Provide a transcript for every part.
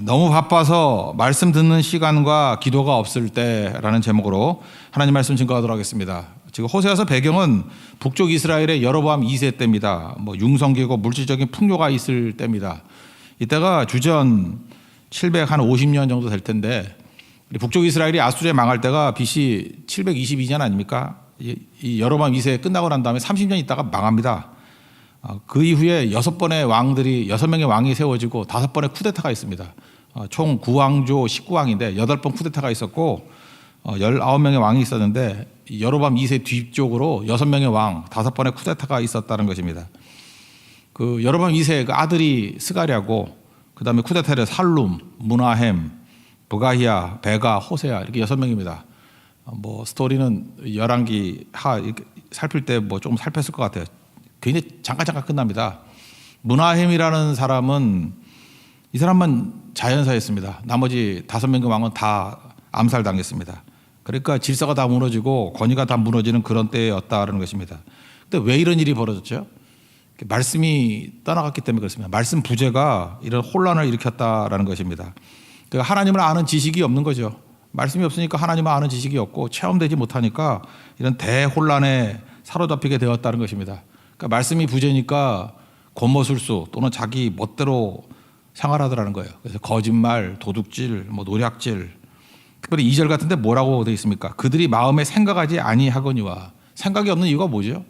너무 바빠서 말씀 듣는 시간과 기도가 없을 때라는 제목으로 하나님 말씀 증거하도록 하겠습니다. 지금 호세아서 배경은 북쪽 이스라엘의 여로보암 2세 때입니다. 융성기고 물질적인 풍요가 있을 때입니다. 이때가 주전 750년 정도 될 텐데, 북쪽 이스라엘이 아수르에 망할 때가 BC 722년 아닙니까? 이 여로보암 2세 끝나고 난 다음에 30년 있다가 망합니다. 그 이후에 6명의 왕이 세워지고 5번의 쿠데타가 있습니다. 총 9왕조 19왕인데 8번 쿠데타가 있었고 19명의 왕이 있었는데 여로보암 2세 뒤쪽으로 6명의 왕, 5번의 쿠데타가 있었다는 것입니다. 그 여로보암 2세 그 아들이 스가랴고, 그 다음에 쿠데타를 살룸, 무나헴, 브가히야, 베가, 호세아 이렇게 6명입니다. 스토리는 열왕기 하 이렇게 살필 때 좀 살폈을 것 같아요. 굉장히 잠깐 끝납니다. 무나헴이라는 사람은, 이 사람만 자연사였습니다. 나머지 5명의 왕은 다 암살당했습니다. 그러니까 질서가 다 무너지고 권위가 다 무너지는 그런 때였다는 것입니다. 근데 왜 이런 일이 벌어졌죠? 말씀이 떠나갔기 때문에 그렇습니다. 말씀 부재가 이런 혼란을 일으켰다라는 것입니다. 그러니까 하나님을 아는 지식이 없는 거죠. 말씀이 없으니까 하나님을 아는 지식이 없고 체험되지 못하니까 이런 대혼란에 사로잡히게 되었다는 것입니다. 그러니까 말씀이 부재니까 권모술수 또는 자기 멋대로 생활하더라는 거예요. 그래서 거짓말, 도둑질, 노략질. 특별히 2절 같은데 뭐라고 되어 있습니까? 그들이 마음에 생각하지 아니하거니와. 생각이 없는 이유가 뭐죠?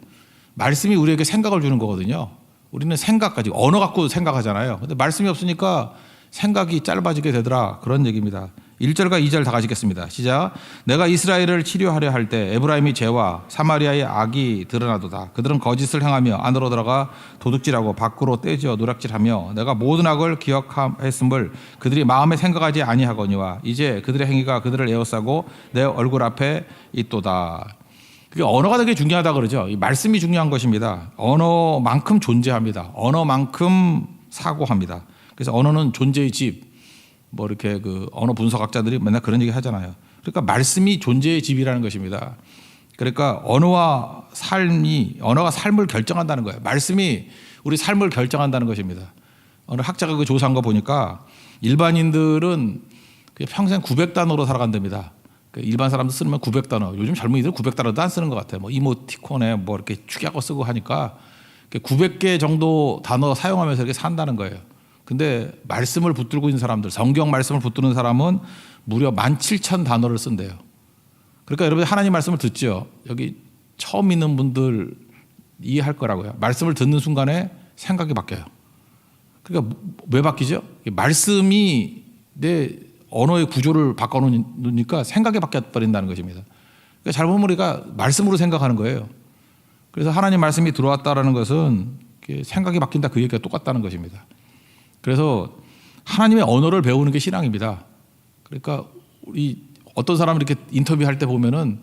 말씀이 우리에게 생각을 주는 거거든요. 우리는 생각까지, 언어 갖고 생각하잖아요. 근데 말씀이 없으니까 생각이 짧아지게 되더라, 그런 얘기입니다. 1절과 2절 다 가시겠습니다. 시작. 내가 이스라엘을 치료하려 할 때 에브라임의 죄와 사마리아의 악이 드러나도다. 그들은 거짓을 행하며 안으로 들어가 도둑질하고 밖으로 떼지어 노략질하며 내가 모든 악을 기억했음을 그들이 마음에 생각하지 아니하거니와 이제 그들의 행위가 그들을 에워싸고 내 얼굴 앞에 있도다. 그게 언어가 되게 중요하다 그러죠. 이 말씀이 중요한 것입니다. 언어만큼 존재합니다. 언어만큼 사고합니다. 그래서 언어는 존재의 집. 이렇게 그 언어 분석학자들이 맨날 그런 얘기 하잖아요. 그러니까 말씀이 존재의 집이라는 것입니다. 그러니까 언어가 삶을 결정한다는 거예요. 말씀이 우리 삶을 결정한다는 것입니다. 어느 학자가 그 조사한 거 보니까 일반인들은 평생 900단어로 살아간답니다. 일반 사람들 쓰면 900단어. 요즘 젊은이들 900단어도 안 쓰는 것 같아요. 이모티콘에 이렇게 축약어 쓰고 하니까 900개 정도 단어 사용하면서 이렇게 산다는 거예요. 근데 말씀을 붙들고 있는 사람들, 성경 말씀을 붙드는 사람은 무려 17,000단어를 쓴대요. 그러니까 여러분 하나님 말씀을 듣죠. 여기 처음 믿는 분들 이해할 거라고요. 말씀을 듣는 순간에 생각이 바뀌어요. 그러니까 왜 바뀌죠? 말씀이 내 언어의 구조를 바꿔놓으니까 생각이 바뀌어버린다는 것입니다. 그러니까 잘못 우리가 말씀으로 생각하는 거예요. 그래서 하나님 말씀이 들어왔다라는 것은 생각이 바뀐다, 그 얘기가 똑같다는 것입니다. 그래서 하나님의 언어를 배우는 게 신앙입니다. 그러니까 우리 어떤 사람을 이렇게 인터뷰할 때 보면은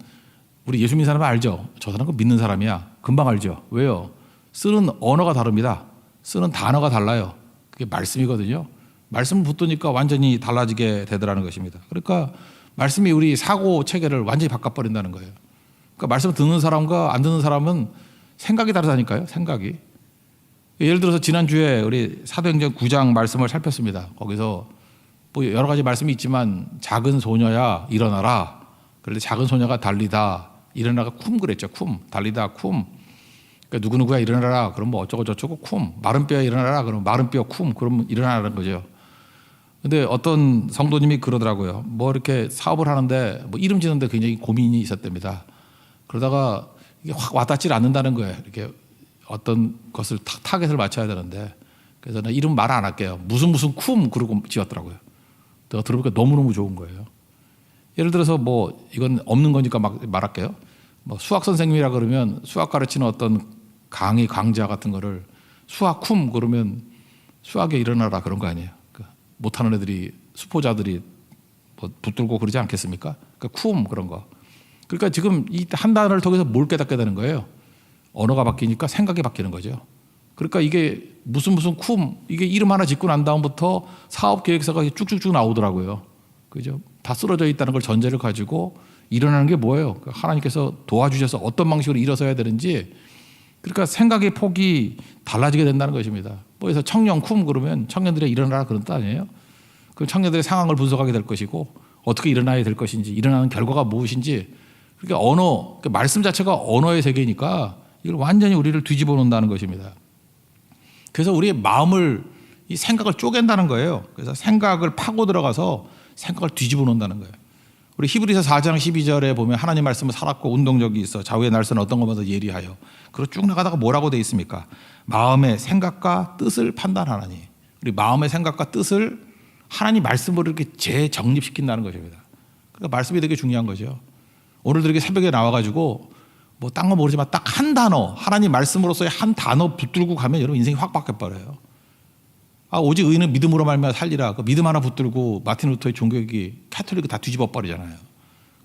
우리 예수 믿는 사람은 알죠. 저 사람은 믿는 사람이야. 금방 알죠. 왜요? 쓰는 언어가 다릅니다. 쓰는 단어가 달라요. 그게 말씀이거든요. 말씀을 붙드니까 완전히 달라지게 되더라는 것입니다. 그러니까 말씀이 우리 사고 체계를 완전히 바꿔버린다는 거예요. 그러니까 말씀을 듣는 사람과 안 듣는 사람은 생각이 다르다니까요. 생각이. 예를 들어서 지난주에 우리 사도행전 9장 말씀을 살폈습니다. 거기서 여러 가지 말씀이 있지만 작은 소녀야 일어나라. 그런데 작은 소녀가 달리다 일어나가 쿰 그랬죠. 쿰. 달리다 쿰. 그러니까 누구누구야 일어나라. 그럼 어쩌고 저쩌고 쿰. 마른 뼈야 일어나라. 그럼 마른 뼈 쿰. 그러면 일어나라는 거죠. 근데 어떤 성도님이 그러더라고요. 이렇게 사업을 하는데 이름 짓는데 굉장히 고민이 있었답니다. 그러다가 이게 확 와닿질 않는다는 거예요. 이렇게 어떤 것을 타겟을 맞춰야 되는데, 그래서 나 이름 말 안 할게요. 무슨 쿰 그러고 지었더라고요. 내가 들어보니까 너무너무 좋은 거예요. 예를 들어서 이건 없는 거니까 막 말할게요. 수학 선생님이라 그러면 수학 가르치는 어떤 강좌 같은 거를 수학 쿰 그러면 수학에 일어나라 그런 거 아니에요. 못하는 애들이, 수포자들이 붙들고 그러지 않겠습니까? 쿰 그런 거. 그러니까 지금 이 한 단어를 통해서 뭘 깨닫게 되는 거예요? 언어가 바뀌니까 생각이 바뀌는 거죠. 그러니까 이게 무슨 쿰, 이게 이름 하나 짓고 난 다음부터 사업 계획서가 쭉쭉쭉 나오더라고요. 그죠? 다 쓰러져 있다는 걸 전제를 가지고 일어나는 게 뭐예요? 하나님께서 도와주셔서 어떤 방식으로 일어서야 되는지, 그러니까 생각의 폭이 달라지게 된다는 것입니다. 그래서 청년 쿰 그러면 청년들이 일어나라 그런 뜻 아니에요? 그럼 청년들의 상황을 분석하게 될 것이고 어떻게 일어나야 될 것인지 일어나는 결과가 무엇인지 그러니까 언어, 그러니까 말씀 자체가 언어의 세계니까 이걸 완전히 우리를 뒤집어 놓는다는 것입니다. 그래서 우리의 마음을 이 생각을 쪼갠다는 거예요. 그래서 생각을 파고 들어가서 생각을 뒤집어 놓는다는 거예요. 우리 히브리서 4장 12절에 보면 하나님 말씀은 살았고 운동력이 있어 좌우의 날선 어떤 것보다 예리하여. 그리고 쭉 나가다가 뭐라고 돼 있습니까? 마음의 생각과 뜻을 판단하나니. 우리 마음의 생각과 뜻을 하나님 말씀으로 이렇게 재정립시킨다는 것입니다. 그러니까 말씀이 되게 중요한 거죠. 오늘도 이렇게 새벽에 나와가지고 뭐 딴 거 모르지만 딱 한 단어, 하나님 말씀으로서의 한 단어 붙들고 가면 여러분 인생이 확 바뀌어버려요. 오직 의인은 믿음으로 말미암아 살리라. 그 믿음 하나 붙들고 마틴 루터의 종교기 카톨릭 다 뒤집어 버리잖아요.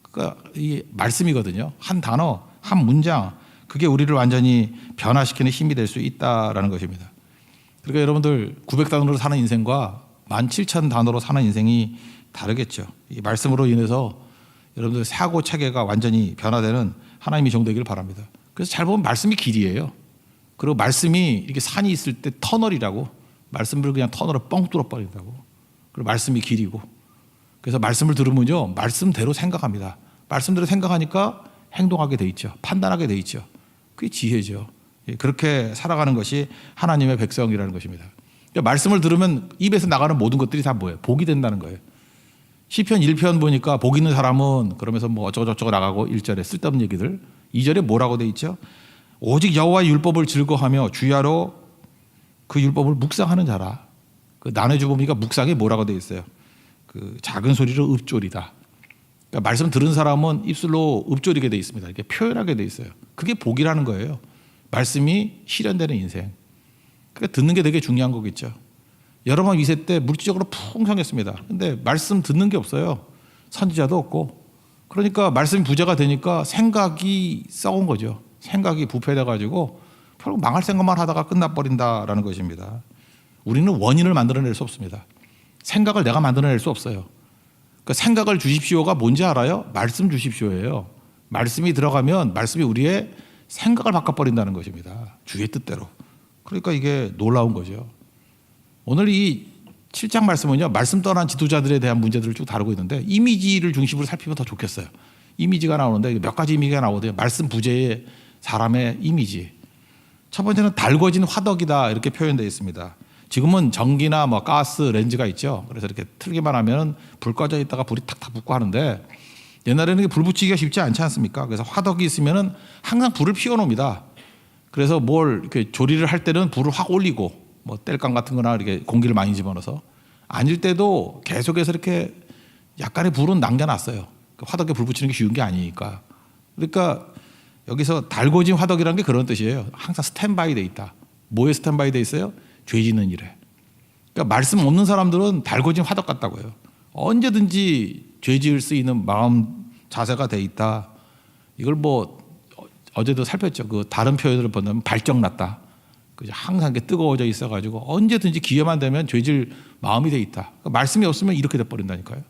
그러니까 이 말씀이거든요. 한 단어, 한 문장, 그게 우리를 완전히 변화시키는 힘이 될 수 있다라는 것입니다. 그러니까 여러분들 900단어로 사는 인생과 17,000단어로 사는 인생이 다르겠죠. 이 말씀으로 인해서 여러분들 사고 체계가 완전히 변화되는 하나님의 종되기를 바랍니다. 그래서 잘 보면 말씀이 길이에요. 그리고 말씀이 이렇게 산이 있을 때 터널이라고 말씀을 그냥 터널을 뻥 뚫어버린다고. 그리고 말씀이 길이고. 그래서 말씀을 들으면요. 말씀대로 생각합니다. 말씀대로 생각하니까 행동하게 돼 있죠. 판단하게 돼 있죠. 그게 지혜죠. 그렇게 살아가는 것이 하나님의 백성이라는 것입니다. 그러니까 말씀을 들으면 입에서 나가는 모든 것들이 다 뭐예요? 복이 된다는 거예요. 시편 1편 보니까 복 있는 사람은 그러면서 뭐 어쩌고저쩌고 나가고 1절에 쓸데없는 얘기들 2절에 뭐라고 돼 있죠? 오직 여호와의 율법을 즐거워하며 주야로 그 율법을 묵상하는 자라. 그 나눠주보니까 묵상이 뭐라고 돼 있어요? 그 작은 소리로 읊조리다. 그러니까 말씀 들은 사람은 입술로 읊조리게 돼 있습니다. 이렇게 표현하게 돼 있어요. 그게 복이라는 거예요. 말씀이 실현되는 인생. 그러니까 듣는 게 되게 중요한 거겠죠. 여러분 2세 때 물질적으로 풍성했습니다. 근데 말씀 듣는 게 없어요. 선지자도 없고. 그러니까 말씀이 부재가 되니까 생각이 썩은 거죠. 생각이 부패돼 가지고 결국 망할 생각만 하다가 끝나버린다라는 것입니다. 우리는 원인을 만들어낼 수 없습니다. 생각을 내가 만들어낼 수 없어요. 그러니까 생각을 주십시오가 뭔지 알아요? 말씀 주십시오예요. 말씀이 들어가면 말씀이 우리의 생각을 바꿔버린다는 것입니다. 주의 뜻대로. 그러니까 이게 놀라운 거죠. 오늘 이 7장 말씀은요. 말씀 떠난 지도자들에 대한 문제들을 쭉 다루고 있는데 이미지를 중심으로 살피면 더 좋겠어요. 이미지가 나오는데 몇 가지 이미지가 나오거든요. 말씀 부재의 사람의 이미지. 첫 번째는 달궈진 화덕이다 이렇게 표현되어 있습니다. 지금은 전기나 뭐 가스 렌즈가 있죠. 그래서 이렇게 틀기만 하면 불 꺼져 있다가 불이 탁탁 붙고 하는데 옛날에는 불 붙이기가 쉽지 않지 않습니까? 그래서 화덕이 있으면은 항상 불을 피워놓습니다. 그래서 뭘 이렇게 조리를 할 때는 불을 확 올리고 뭐 땔감 같은 거나 이렇게 공기를 많이 집어넣어서 아닐 때도 계속해서 이렇게 약간의 불은 남겨놨어요. 화덕에 불 붙이는 게 쉬운 게 아니니까. 그러니까 여기서 달궈진 화덕이라는 게 그런 뜻이에요. 항상 스탠바이 돼 있다. 뭐에 스탠바이 돼 있어요? 죄 짓는 일에. 그러니까 말씀 없는 사람들은 달궈진 화덕 같다고요. 언제든지 죄 지을 수 있는 마음 자세가 돼 있다. 이걸 뭐 어제도 살폈죠. 그 다른 표현으로 보면 발정났다. 항상 이렇게 뜨거워져 있어가지고 언제든지 기회만 되면 죄질 마음이 돼 있다. 그러니까 말씀이 없으면 이렇게 돼버린다니까요.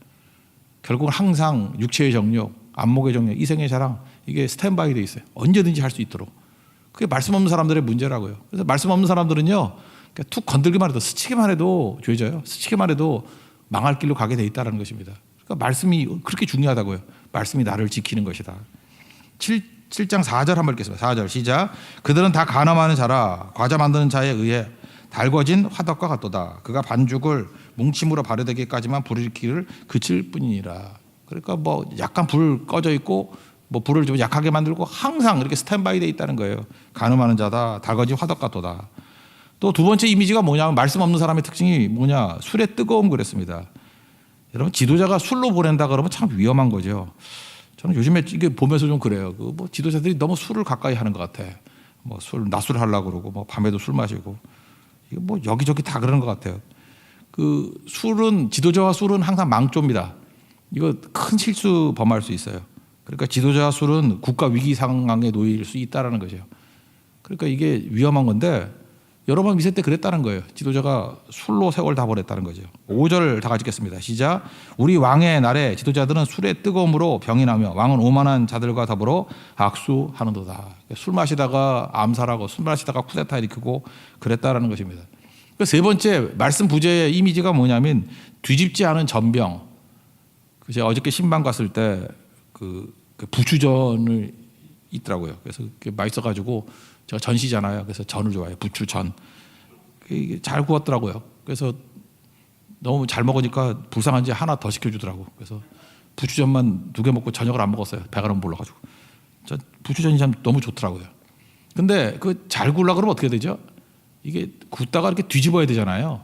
결국은 항상 육체의 정욕, 안목의 정욕, 이생의 자랑 이게 스탠바이 돼 있어요. 언제든지 할 수 있도록. 그게 말씀 없는 사람들의 문제라고요. 그래서 말씀 없는 사람들은요. 툭 건들기만 해도 스치기만 해도 죄져요. 스치기만 해도 망할 길로 가게 돼 있다는 것입니다. 그러니까 말씀이 그렇게 중요하다고요. 말씀이 나를 지키는 것이다. 7장 4절 한번 읽겠습니다. 4절 시작. 그들은 다 간음하는 자라 과자 만드는 자에 의해 달궈진 화덕과 같도다. 그가 반죽을 뭉침으로 발효되기까지만 불을 일으키기를 그칠 뿐이니라. 그러니까 뭐 약간 불 꺼져 있고 뭐 불을 좀 약하게 만들고 항상 이렇게 스탠바이 돼 있다는 거예요. 간음하는 자다. 달궈진 화덕 같도다. 또 두 번째 이미지가 뭐냐면 말씀 없는 사람의 특징이 뭐냐. 술의 뜨거움 그랬습니다. 여러분 지도자가 술로 보낸다 그러면 참 위험한 거죠. 저는 요즘에 이게 보면서 좀 그래요. 그 뭐 지도자들이 너무 술을 가까이 하는 것 같아. 뭐 낮술 하려고 그러고 뭐 밤에도 술 마시고 이거 뭐 여기저기 다 그러는 것 같아요. 그 술은 지도자와 술은 항상 망조입니다. 이거 큰 실수 범할 수 있어요. 그러니까 지도자와 술은 국가 위기 상황에 놓일 수 있다라는 거죠. 그러니까 이게 위험한 건데 여러 번 미세 때 그랬다는 거예요. 지도자가 술로 세월 다 보냈다는 거죠. 5절 다 같이 읽겠습니다. 시작. 우리 왕의 날에 지도자들은 술의 뜨거움으로 병이 나며 왕은 오만한 자들과 더불어 악수하는도다. 술 마시다가 암살하고 술 마시다가 쿠데타 일으키고 그랬다라는 것입니다. 세 번째 말씀 부제의 이미지가 뭐냐면 뒤집지 않은 전병. 제가 어저께 신방 갔을 때 그 부추전을 있더라고요. 그래서 맛있어가지고 제가 전시잖아요. 그래서 전을 좋아해요. 부추전. 이게 잘 구웠더라고요. 그래서 너무 잘 먹으니까 불쌍한지 하나 더 시켜주더라고. 그래서 부추전만 2개 먹고 저녁을 안 먹었어요. 배가 너무 불러가지고. 부추전이 참 너무 좋더라고요. 근데 잘 구우려고 그러면 어떻게 되죠? 이게 굽다가 이렇게 뒤집어야 되잖아요.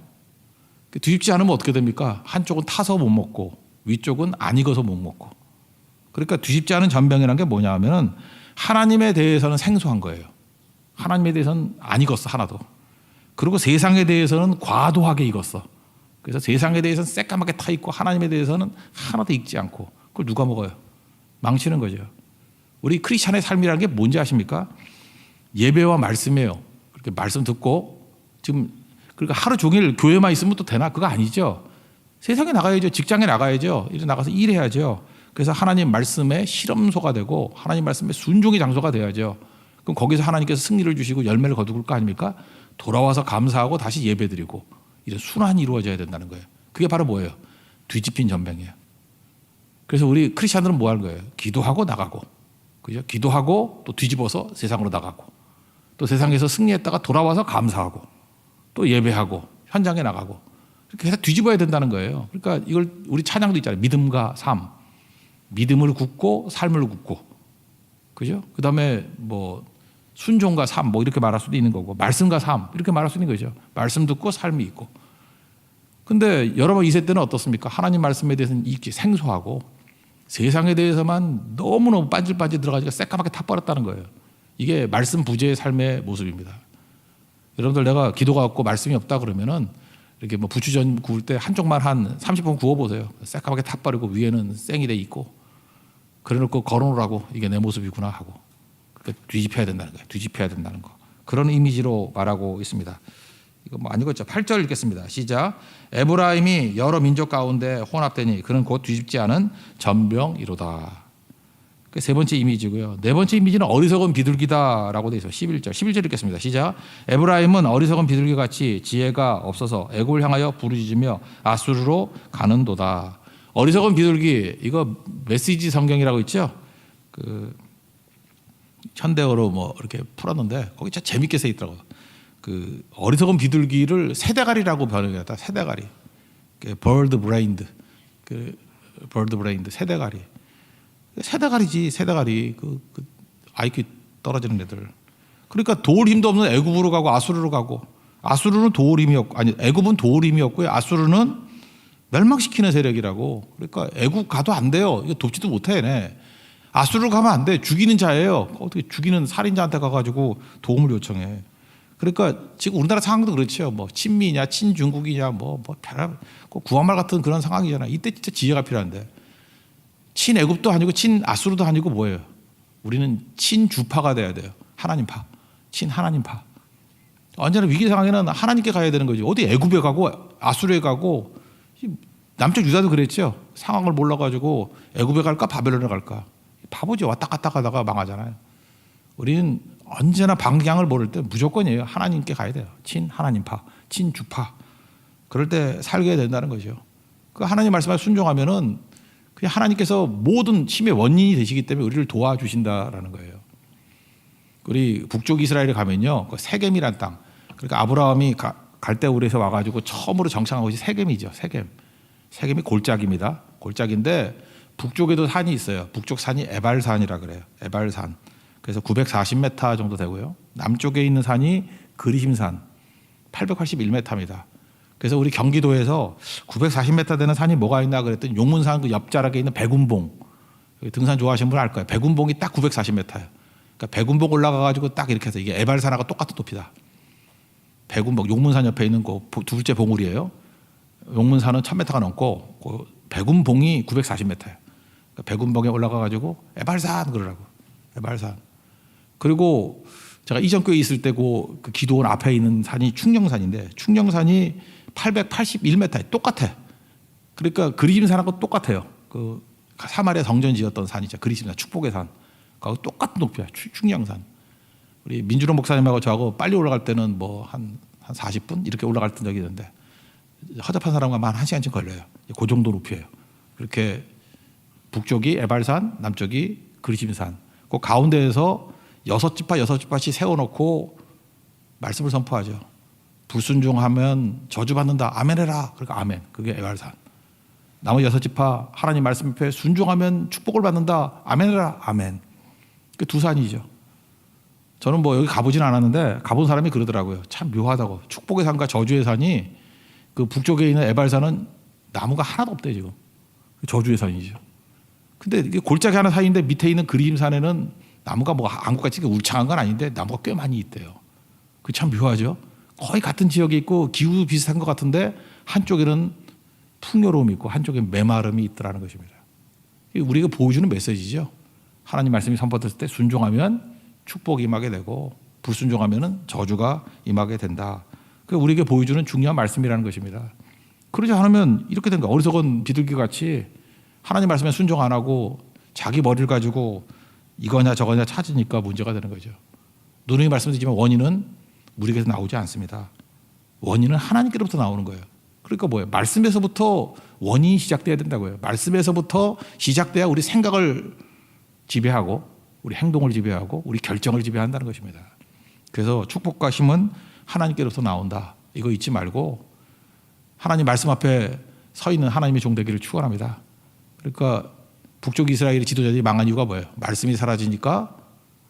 뒤집지 않으면 어떻게 됩니까? 한쪽은 타서 못 먹고 위쪽은 안 익어서 못 먹고. 그러니까 뒤집지 않은 전병이라는 게 뭐냐 하면은 하나님에 대해서는 생소한 거예요. 하나님에 대해서는 안 익었어 하나도. 그리고 세상에 대해서는 과도하게 익었어. 그래서 세상에 대해서는 새까맣게 타 있고 하나님에 대해서는 하나도 익지 않고. 그걸 누가 먹어요? 망치는 거죠. 우리 크리스찬의 삶이라는 게 뭔지 아십니까? 예배와 말씀이에요. 그렇게 말씀 듣고 지금 그러니까 하루 종일 교회만 있으면 또 되나? 그거 아니죠. 세상에 나가야죠. 직장에 나가야죠. 이제 나가서 일해야죠. 그래서 하나님 말씀의 실험소가 되고 하나님 말씀의 순종의 장소가 돼야죠. 그럼 거기서 하나님께서 승리를 주시고 열매를 거둘 거 아닙니까? 돌아와서 감사하고 다시 예배드리고 이런 순환이 이루어져야 된다는 거예요. 그게 바로 뭐예요? 뒤집힌 전병이에요. 그래서 우리 크리스천들은 뭐 하는 거예요? 기도하고 나가고, 그죠? 기도하고 또 뒤집어서 세상으로 나가고, 또 세상에서 승리했다가 돌아와서 감사하고, 또 예배하고 현장에 나가고 이렇게 해서 뒤집어야 된다는 거예요. 그러니까 이걸 우리 찬양도 있잖아요. 믿음과 삶, 믿음을 굳고 삶을 굳고, 그죠? 그 다음에 뭐 순종과 삶 뭐 이렇게 말할 수도 있는 거고, 말씀과 삶 이렇게 말할 수 있는 거죠. 말씀 듣고 삶이 있고. 근데 여러분 2세 때는 어떻습니까? 하나님 말씀에 대해서는 익히 생소하고 세상에 대해서만 너무너무 반질반질 들어가니까 새까맣게 타버렸다는 거예요. 이게 말씀 부재의 삶의 모습입니다. 여러분들 내가 기도가 없고 말씀이 없다 그러면은 이렇게 뭐 부추전 구울 때 한쪽만 한 30분 구워보세요. 새까맣게 타버리고 위에는 생이 돼 있고, 그래놓고 걸어놓으라고 이게 내 모습이구나 하고 뒤집혀야 된다는 거예요. 뒤집혀야 된다는 거. 그런 이미지로 말하고 있습니다. 이거 뭐 안 읽었죠? 8절 읽겠습니다. 시작. 에브라임이 여러 민족 가운데 혼합되니 그는 곧 뒤집지 않은 전병이로다. 그 세 번째 이미지고요. 네 번째 이미지는 어리석은 비둘기다라고 되어 있어요. 11절 읽겠습니다. 시작. 에브라임은 어리석은 비둘기같이 지혜가 없어서 애굽을 향하여 부르짖으며 아수르로 가는도다. 어리석은 비둘기, 이거 메시지 성경이라고 있죠? 그 현대어로 뭐 이렇게 풀었는데 거기 진짜 재밌게 써 있더라고요. 그 어리석은 비둘기를 새대가리라고 번역했다. 새대가리. bird brained. bird brained 새대가리. 새대가리지, 새대가리. 그 IQ 떨어지는 애들. 그러니까 도울 힘도 없는 애굽으로 가고 아수르로 가고, 아수르는 도울 힘이 없고, 아니 애굽은 도울 힘이 없고요. 아수르는 멸망시키는 세력이라고. 그러니까 애국 가도 안 돼요. 이거 돕지도 못해. 네. 아수르 가면 안 돼. 죽이는 자예요. 어떻게 죽이는 살인자한테 가가지고 도움을 요청해. 그러니까 지금 우리나라 상황도 그렇죠. 뭐 친미냐, 친중국이냐, 뭐 구한말 같은 그런 상황이잖아. 이때 진짜 지혜가 필요한데. 친애굽도 아니고 친아수르도 아니고 뭐예요? 우리는 친주파가 돼야 돼요. 하나님파, 친하나님파. 언제나 위기 상황에는 하나님께 가야 되는 거죠. 어디 애굽에 가고 아수르에 가고. 남쪽 유다도 그랬죠. 상황을 몰라가지고 애굽에 갈까 바벨론에 갈까. 바보죠. 왔다 갔다 가다가 망하잖아요. 우리는 언제나 방향을 모를 때 무조건이에요. 하나님께 가야 돼요. 친하나님파, 친주파. 그럴 때 살게 된다는 거죠. 그 하나님 말씀에 순종하면은 그냥 하나님께서 모든 힘의 원인이 되시기 때문에 우리를 도와주신다라는 거예요. 우리 북쪽 이스라엘에 가면요, 그 세겜이란 땅. 그러니까 아브라함이 갈대우르에서 와가지고 처음으로 정착한 곳이 세겜이죠. 세겜이 골짜기입니다. 골짜기인데 북쪽에도 산이 있어요. 북쪽 산이 에발산이라 그래요. 에발산. 그래서 940m 정도 되고요. 남쪽에 있는 산이 그리심산 881m입니다. 그래서 우리 경기도에서 940m 되는 산이 뭐가 있나 그랬더니 용문산 그 옆자락에 있는 백운봉. 등산 좋아하시는 분 알 거예요. 백운봉이 딱 940m예요. 그러니까 백운봉 올라가가지고 딱 이렇게 해서 이게 에발산하고 똑같은 높이다. 백운봉, 용문산 옆에 있는 그 둘째 봉우리예요. 용문산은 1000m가 넘고 그 백운봉이 940m예요. 그러니까 백운봉에 올라가가지고 에발산 그러라고. 에발산. 그리고 제가 이전 교회에 있을 때 그 기도원 앞에 있는 산이 충령산인데 충령산이 881m 똑같아. 그러니까 그리심산하고 똑같아요. 그 사마리아 성전 지었던 산이죠. 그리심산, 축복의 산. 그하고 똑같은 높이야. 충령산. 우리 민주롱 목사님하고 저하고 빨리 올라갈 때는 뭐 한 한 40분 이렇게 올라갔던 적이 있는데 허접한 사람과 한 1시간쯤 걸려요. 그 정도 높이에요. 그렇게 북쪽이 에발산, 남쪽이 그리심산. 그 가운데에서 6지파씩 세워놓고 말씀을 선포하죠. 불순종하면 저주받는다. 아멘해라. 그러니까 아멘. 그게 에발산. 나머지 6지파 하나님 말씀 앞에 순종하면 축복을 받는다. 아멘해라. 아멘. 그 두 산이죠. 저는 뭐 여기 가보진 않았는데 가본 사람이 그러더라고요. 참 묘하다고. 축복의 산과 저주의 산이 그 북쪽에 있는 에발산은 나무가 하나도 없대요 지금. 저주의 산이죠. 근데 이게 골짜기 하나 사이인데 밑에 있는 그리심산에는 나무가 뭐 한국같이 울창한 건 아닌데 나무가 꽤 많이 있대요. 그 참 묘하죠. 거의 같은 지역에 있고 기후 비슷한 것 같은데 한쪽에는 풍요로움이 있고 한쪽에 메마름이 있더라는 것입니다. 우리가 보여주는 메시지죠. 하나님 말씀이 선포됐을 때 순종하면 축복이 임하게 되고 불순종하면 저주가 임하게 된다. 그게 우리에게 보여주는 중요한 말씀이라는 것입니다. 그러지 않으면 이렇게 된 거야. 어리석은 비둘기 같이 하나님 말씀에 순종 안 하고 자기 머리를 가지고 이거냐 저거냐 찾으니까 문제가 되는 거죠. 누누이 말씀드리지만 원인은 우리에게서 나오지 않습니다. 원인은 하나님께로부터 나오는 거예요. 그러니까 뭐예요? 말씀에서부터 원인이 시작돼야 된다고요. 말씀에서부터 시작돼야 우리 생각을 지배하고 우리 행동을 지배하고 우리 결정을 지배한다는 것입니다. 그래서 축복과 힘은 하나님께로부터 나온다. 이거 잊지 말고 하나님 말씀 앞에 서 있는 하나님의 종되기를 축원합니다. 그러니까 북쪽 이스라엘의 지도자들이 망한 이유가 뭐예요? 말씀이 사라지니까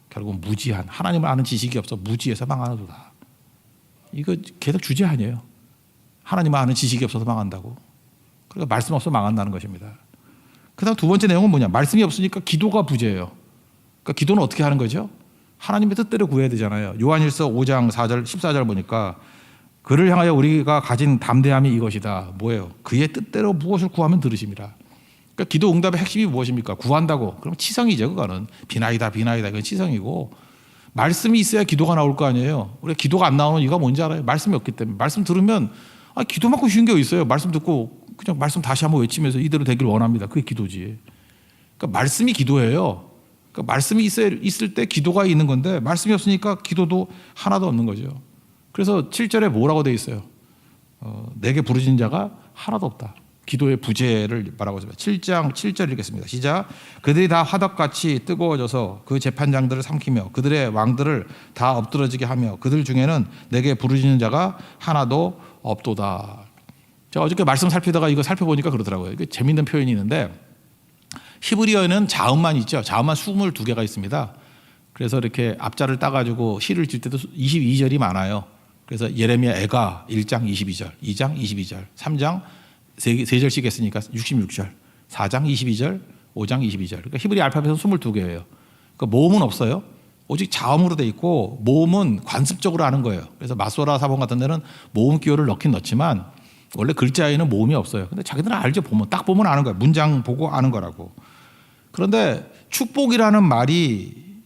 결국 무지한, 하나님을 아는 지식이 없어 무지해서 망하노도다. 이거 계속 주제 아니에요. 하나님을 아는 지식이 없어서 망한다고. 그러니까 말씀 없어 망한다는 것입니다. 그다음 두 번째 내용은 뭐냐? 말씀이 없으니까 기도가 부재예요. 그러니까 기도는 어떻게 하는 거죠? 하나님의 뜻대로 구해야 되잖아요. 요한일서 5장 4절 14절 보니까 그를 향하여 우리가 가진 담대함이 이것이다. 뭐예요? 그의 뜻대로 무엇을 구하면 들으심이라. 그러니까 기도 응답의 핵심이 무엇입니까? 구한다고. 그럼 치성이죠. 그거는 비나이다 이건 치성이고, 말씀이 있어야 기도가 나올 거 아니에요. 우리가 기도가 안 나오는 이유가 뭔지 알아요? 말씀이 없기 때문에. 말씀 들으면 기도만큼 쉬운 게 있어요. 말씀 듣고 그냥 말씀 다시 한번 외치면서 이대로 되길 원합니다. 그게 기도지. 그러니까 말씀이 기도예요. 그러니까 말씀이 있을 때 기도가 있는 건데 말씀이 없으니까 기도도 하나도 없는 거죠. 그래서 7절에 뭐라고 돼 있어요? 내게 부르짖는 자가 하나도 없다. 기도의 부재를 말하고 있습니다. 7장 7절 읽겠습니다. 시작. 그들이 다 화덕같이 뜨거워져서 그 재판장들을 삼키며 그들의 왕들을 다 엎드러지게 하며 그들 중에는 내게 부르짖는 자가 하나도 없도다. 제가 어저께 말씀 살피다가 이거 살펴보니까 그러더라고요. 이게 재밌는 표현이 있는데 히브리어에는 자음만 있죠. 자음만 22개가 있습니다. 그래서 이렇게 앞자를 따가지고 시를 질 때도 22절이 많아요. 그래서 예레미야 애가 1장 22절, 2장 22절, 3장 3절씩 했으니까 66절, 4장 22절, 5장 22절. 그러니까 히브리 알파벳은 22개예요. 그러니까 모음은 없어요. 오직 자음으로 돼 있고 모음은 관습적으로 하는 거예요. 그래서 마소라 사본 같은 데는 모음 기호를 넣긴 넣지만 원래 글자에는 모음이 없어요. 근데 자기들은 알죠. 보면 딱 보면 아는 거예요. 문장 보고 아는 거라고. 그런데 축복이라는 말이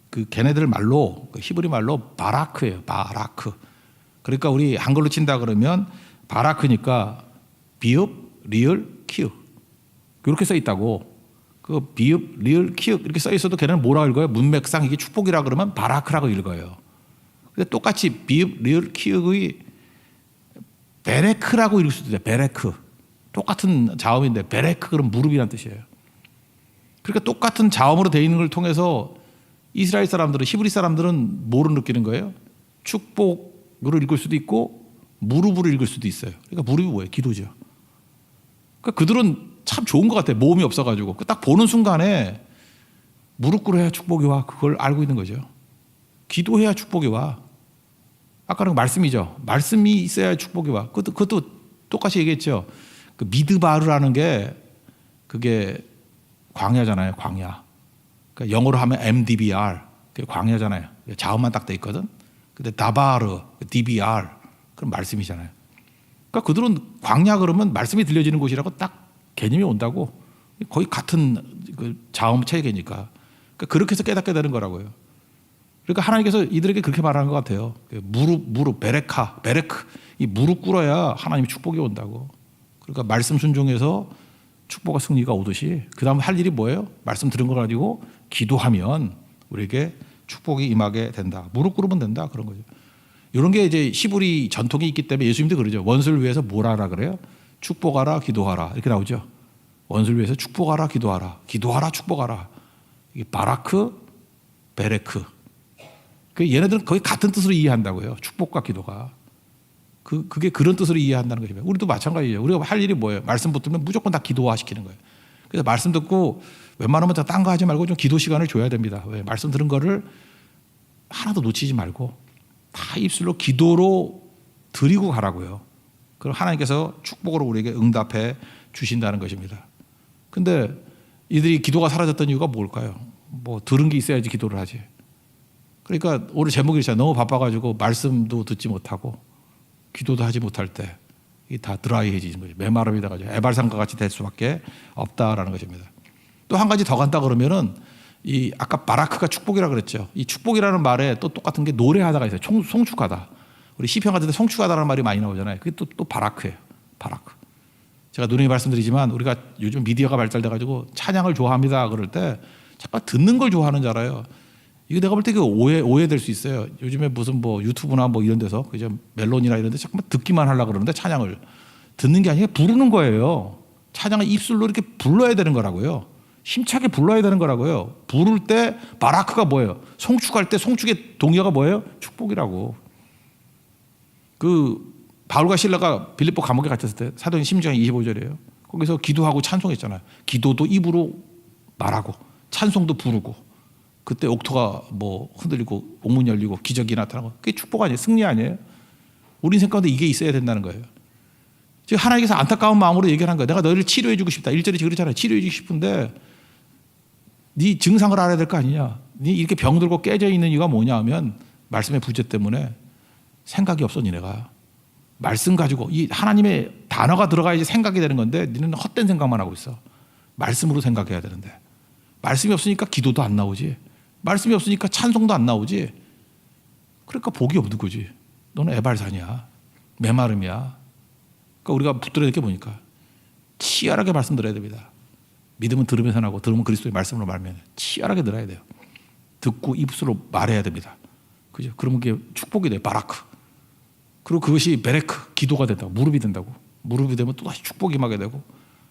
그 걔네들 말로 히브리 말로 바라크예요. 바라크. 그러니까 우리 한글로 친다 그러면 바라크니까 비읍, 리을, 키읔 이렇게 써 있다고. 그 비읍, 리을, 키읔 이렇게 써 있어도 걔네는 뭐라 읽어요? 문맥상 이게 축복이라 그러면 바라크라고 읽어요. 근데 똑같이 비읍, 리을, 키읔의 베레크라고 읽을 수도 있어요. 베레크. 똑같은 자음인데 베레크 그럼 무릎이라는 뜻이에요. 그러니까 똑같은 자음으로 되어 있는 걸 통해서 이스라엘 사람들은, 히브리 사람들은 뭐를 느끼는 거예요? 축복으로 읽을 수도 있고 무릎으로 읽을 수도 있어요. 그러니까 무릎이 뭐예요? 기도죠. 그러니까 그들은 참 좋은 것 같아요. 모음이 없어가지고. 딱 보는 순간에 무릎 꿇어야 축복이 와. 그걸 알고 있는 거죠. 기도해야 축복이 와. 아까는 말씀이죠. 말씀이 있어야 축복이 와. 그것도 똑같이 얘기했죠. 그 미드바르라는 게 그게 광야잖아요. 광야. 그러니까 영어로 하면 MDBR. 그게 광야잖아요. 자음만 딱 돼 있거든. 근데 다바르, DBR. 그럼 말씀이잖아요. 그러니까 그들은 광야 그러면 말씀이 들려지는 곳이라고 딱 개념이 온다고. 거의 같은 그 자음 체계니까. 그러니까 그렇게 해서 깨닫게 되는 거라고요. 그러니까 하나님께서 이들에게 그렇게 말하는 것 같아요. 무릎, 베레크. 이 무릎 꿇어야 하나님의 축복이 온다고. 그러니까 말씀 순종해서 축복과 승리가 오듯이 그 다음 할 일이 뭐예요? 말씀 들은 걸 가지고 기도하면 우리에게 축복이 임하게 된다. 무릎 꿇으면 된다. 그런 거죠. 이런 게 이제 히브리 전통이 있기 때문에 예수님도 그러죠. 원수를 위해서 뭘 하라 그래요? 축복하라, 기도하라 이렇게 나오죠. 원수를 위해서 축복하라, 기도하라, 기도하라, 축복하라. 이게 바라크, 베레크. 얘네들은 거의 같은 뜻으로 이해한다고요. 축복과 기도가. 그게 그런 뜻으로 이해한다는 거죠. 우리도 마찬가지예요. 우리가 할 일이 뭐예요? 말씀 붙들면 무조건 다 기도화 시키는 거예요. 그래서 말씀 듣고 웬만하면 다 딴 거 하지 말고 좀 기도 시간을 줘야 됩니다. 왜? 말씀 들은 거를 하나도 놓치지 말고 다 입술로 기도로 드리고 가라고요. 그럼 하나님께서 축복으로 우리에게 응답해 주신다는 것입니다. 근데 이들이 기도가 사라졌던 이유가 뭘까요? 뭐 들은 게 있어야지 기도를 하지. 그러니까 오늘 제목이 있잖아요. 너무 바빠가지고 말씀도 듣지 못하고 기도도 하지 못할 때 이 다 드라이해지는 거죠. 메마름이 돼가지고 에발산과 같이 될 수밖에 없다라는 것입니다. 또 한 가지 더 간다 그러면은 이 아까 바라크가 축복이라 그랬죠. 이 축복이라는 말에 또 똑같은 게 노래하다가 있어요. 송축하다. 우리 시편 같은 데 송축하다라는 말이 많이 나오잖아요. 그게 또 바라크예요. 바라크. 제가 누누이 말씀드리지만 우리가 요즘 미디어가 발달돼가지고 찬양을 좋아합니다 그럴 때 잠깐 듣는 걸 좋아하는 줄 알아요. 이거 내가 볼 때 오해될 수 있어요. 요즘에 무슨 뭐 유튜브나 뭐 이런 데서 그죠 멜론이나 이런 데 잠깐만 듣기만 하려고 그러는데 찬양을 듣는 게 아니라 부르는 거예요. 찬양을 입술로 이렇게 불러야 되는 거라고요. 힘차게 불러야 되는 거라고요. 부를 때 바라크가 뭐예요? 송축할 때 송축의 동의어가 뭐예요? 축복이라고. 바울과 실라가 빌립보 감옥에 갇혔을 때 사도행 16장 25절이에요. 거기서 기도하고 찬송했잖아요. 기도도 입으로 말하고 찬송도 부르고 그때 옥토가 뭐 흔들리고 옥문 열리고 기적이 나타나고 그게 축복 아니에요? 승리 아니에요? 우리 인생 가운데 이게 있어야 된다는 거예요. 지금 하나님께서 안타까운 마음으로 얘기하는 거예요. 내가 너희를 치료해 주고 싶다. 1절이 그렇잖아요. 치료해 주고 싶은데 네 증상을 알아야 될 거 아니냐. 네 이렇게 병들고 깨져 있는 이유가 뭐냐 하면 말씀의 부재 때문에 생각이 없어 니네가. 말씀 가지고 이 하나님의 단어가 들어가야지 생각이 되는 건데 너는 헛된 생각만 하고 있어. 말씀으로 생각해야 되는데 말씀이 없으니까 기도도 안 나오지. 말씀이 없으니까 찬송도 안 나오지. 그러니까 복이 없는 거지. 너는 에발산이야. 메마름이야. 그러니까 우리가 붙들어야 될 게 뭐니까 치열하게 말씀 들어야 됩니다. 믿음은 들으면서 나고 들으면 그리스도의 말씀으로 말면 치열하게 들어야 돼요. 듣고 입술로 말해야 됩니다. 그죠? 그러면 그게 축복이 돼요. 바라크. 그리고 그것이 베레크, 기도가 된다고. 무릎이 된다고. 무릎이 되면 또다시 축복이 임하게 되고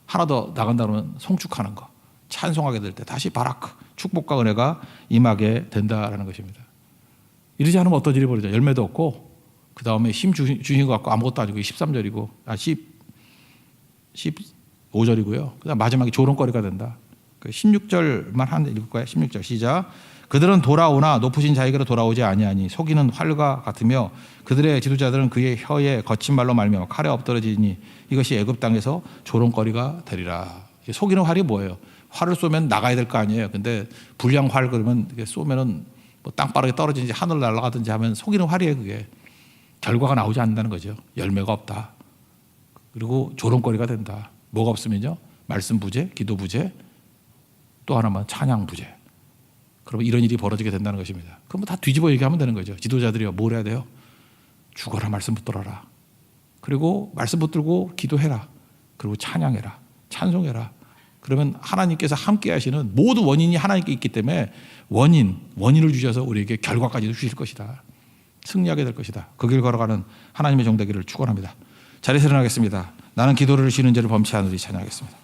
하나 더 나간다면 송축하는 거. 찬송하게 될 때 다시 바라크, 축복과 은혜가 임하게 된다라는 것입니다. 이러지 않으면 어떤 일이 벌어져? 열매도 없고 그 다음에 힘 주신 것 같고 아무것도 아니고 13절이고 15절이고요. 그 다음 마지막에 조롱거리가 된다. 16절만 한 읽을 거예요. 16절 시작. 그들은 돌아오나 높으신 자에게로 돌아오지 아니하니 속이는 활과 같으며 그들의 지도자들은 그의 혀에 거친 말로 말미암아 칼에 엎드러지니 이것이 애굽 땅에서 조롱거리가 되리라. 속이는 활이 뭐예요? 활을 쏘면 나가야 될 거 아니에요. 근데 불량 활 그러면 쏘면은 뭐 땅바닥에 떨어지는지 하늘 날아가든지 하면 속이는 활이에요. 그게 결과가 나오지 않는다는 거죠. 열매가 없다. 그리고 조롱거리가 된다. 뭐가 없으면요? 말씀 부재, 기도 부재, 또 하나만 찬양 부재. 그러면 이런 일이 벌어지게 된다는 것입니다. 그럼 다 뒤집어 얘기하면 되는 거죠. 지도자들이요. 뭘 해야 돼요? 죽어라 말씀 붙들어라. 그리고 말씀 붙들고 기도해라. 그리고 찬양해라. 찬송해라. 그러면 하나님께서 함께 하시는 모든 원인이 하나님께 있기 때문에 원인을 주셔서 우리에게 결과까지도 주실 것이다. 승리하게 될 것이다. 그 길 걸어가는 하나님의 종 되기를 축원합니다. 자리에서 일어나겠습니다. 나는 기도를 쉬는 죄를 범치 않으리 찬양하겠습니다.